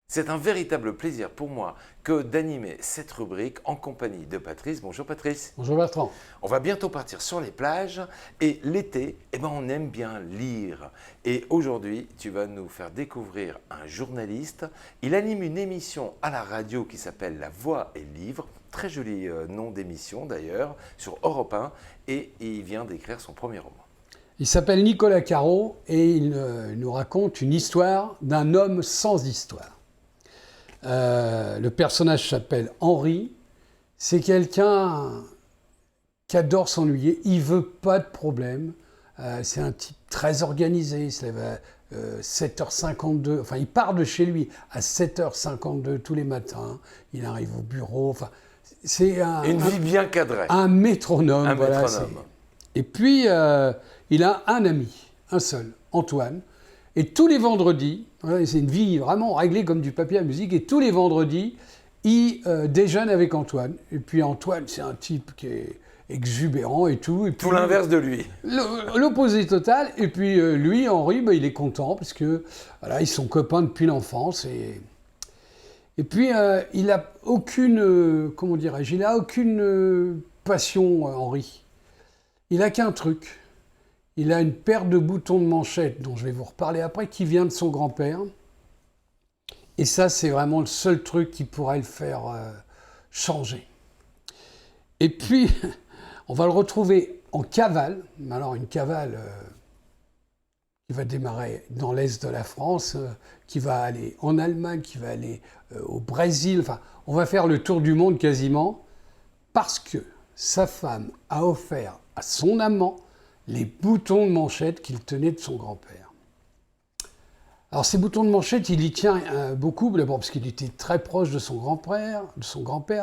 C'est un véritable plaisir pour moi que d'animer cette rubrique en compagnie de Patrice. Bonjour Patrice. Bonjour Bertrand. On va bientôt partir sur les plages et l'été, on aime bien lire. Et aujourd'hui, tu vas nous faire découvrir un journaliste. Il anime une émission à la radio qui s'appelle La Voix et Livre. Très joli nom d'émission d'ailleurs, sur Europe 1. Et il vient d'écrire son premier roman. Il s'appelle Nicolas Caro et il nous raconte une histoire d'un homme sans histoire. Le personnage s'appelle Henri. C'est quelqu'un qui adore s'ennuyer. Il ne veut pas de problème. C'est un type très organisé. Il se lève à 7h52. Enfin, il part de chez lui à 7h52 tous les matins. Il arrive au bureau. Enfin, c'est une vie bien cadrée. Un métronome. Un voilà, métronome. Et puis, il a un ami, un seul, Antoine. Et tous les vendredis, c'est une vie vraiment réglée comme du papier à musique, et tous les vendredis, il déjeune avec Antoine. Et puis Antoine, c'est un type qui est exubérant et tout. Et puis, tout l'inverse de lui. L'opposé total. Et puis lui, Henri, il est content parce que voilà, ils sont copains depuis l'enfance. Et puis il n'a aucune, comment dirais-je, il a aucune passion, Henri. Il a qu'un truc. Il a une paire de boutons de manchette, dont je vais vous reparler après, qui vient de son grand-père. Et ça, c'est vraiment le seul truc qui pourrait le faire changer. Et puis, on va le retrouver en cavale. Alors, une cavale qui va démarrer dans l'est de la France, qui va aller en Allemagne, qui va aller au Brésil. Enfin, on va faire le tour du monde quasiment, parce que sa femme a offert à son amant les boutons de manchette qu'il tenait de son grand-père. Alors ces boutons de manchette, il y tient beaucoup, d'abord parce qu'il était très proche de son grand-père,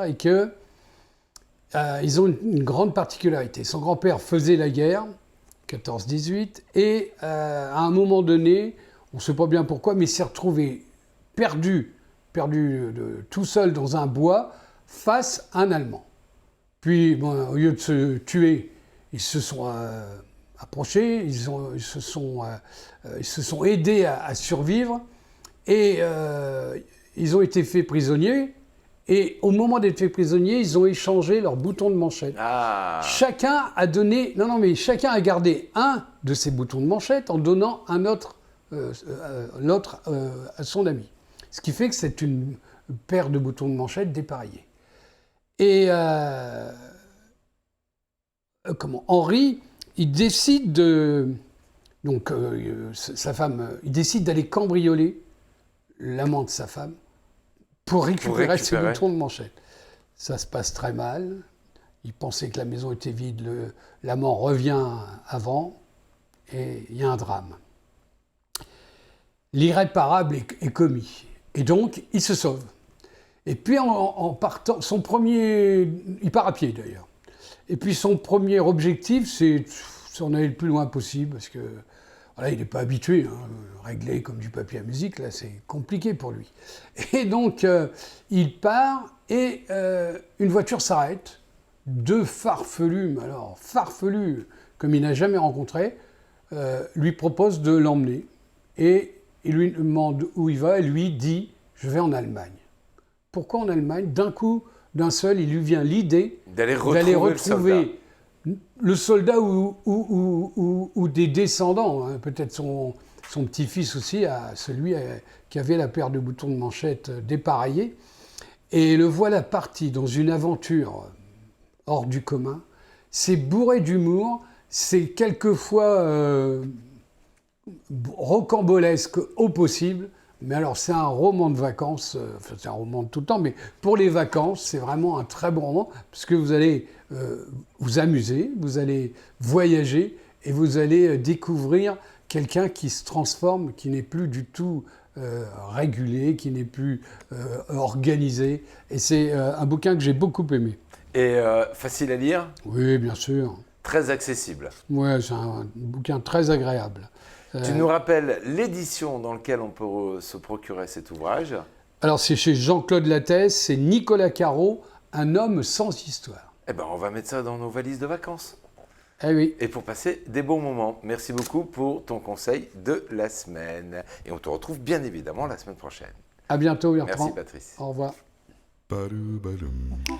et que ils ont une grande particularité. Son grand-père faisait la guerre, 14-18, et à un moment donné, on ne sait pas bien pourquoi, mais il s'est retrouvé perdu tout seul dans un bois face à un Allemand. Puis, au lieu de se tuer, ils se sont approchés, ils se sont aidés à survivre, et ils ont été faits prisonniers. Et au moment d'être faits prisonniers, ils ont échangé leurs boutons de manchette. Ah. Chacun a gardé un de ces boutons de manchette en donnant l'autre à son ami. Ce qui fait que c'est une paire de boutons de manchette dépareillés. Et Henri, il décide il décide d'aller cambrioler l'amant de sa femme pour récupérer ses boutons de manchette. Ça se passe très mal. Il pensait que la maison était vide. L'amant revient avant et il y a un drame. L'irréparable est commis. Et donc, il se sauve. Et puis, en partant, il part à pied d'ailleurs. Et puis, son premier objectif, c'est s'en aller le plus loin possible, parce que voilà, il n'est pas habitué, régler comme du papier à musique, là, c'est compliqué pour lui. Et donc, il part, et une voiture s'arrête. Deux farfelus, mais alors farfelus, comme il n'a jamais rencontré, lui proposent de l'emmener. Et il lui demande où il va, et lui dit « Je vais en Allemagne ». Pourquoi en Allemagne ? D'un coup, d'un seul, il lui vient l'idée d'aller retrouver le soldat ou des descendants, hein, peut-être son petit-fils aussi, celui qui avait la paire de boutons de manchette dépareillés. Et le voilà parti dans une aventure hors du commun. C'est bourré d'humour, c'est quelquefois rocambolesque au possible. Mais alors, c'est un roman de vacances, c'est un roman de tout le temps, mais pour les vacances, c'est vraiment un très bon roman, parce que vous allez vous amuser, vous allez voyager, et vous allez découvrir quelqu'un qui se transforme, qui n'est plus du tout régulé, qui n'est plus organisé. Et c'est un bouquin que j'ai beaucoup aimé. Et facile à lire ? Oui, bien sûr. Très accessible. Oui, c'est un bouquin très agréable. Tu nous rappelles l'édition dans laquelle on peut se procurer cet ouvrage ? Alors, c'est chez Jean-Claude Lattès, c'est Nicolas Caro, Un homme sans histoire. Eh ben, on va mettre ça dans nos valises de vacances. Eh oui. Et pour passer des bons moments. Merci beaucoup pour ton conseil de la semaine. Et on te retrouve bien évidemment la semaine prochaine. À bientôt, Bertrand. Merci Patrice. Au revoir. Ba-doo, ba-doom.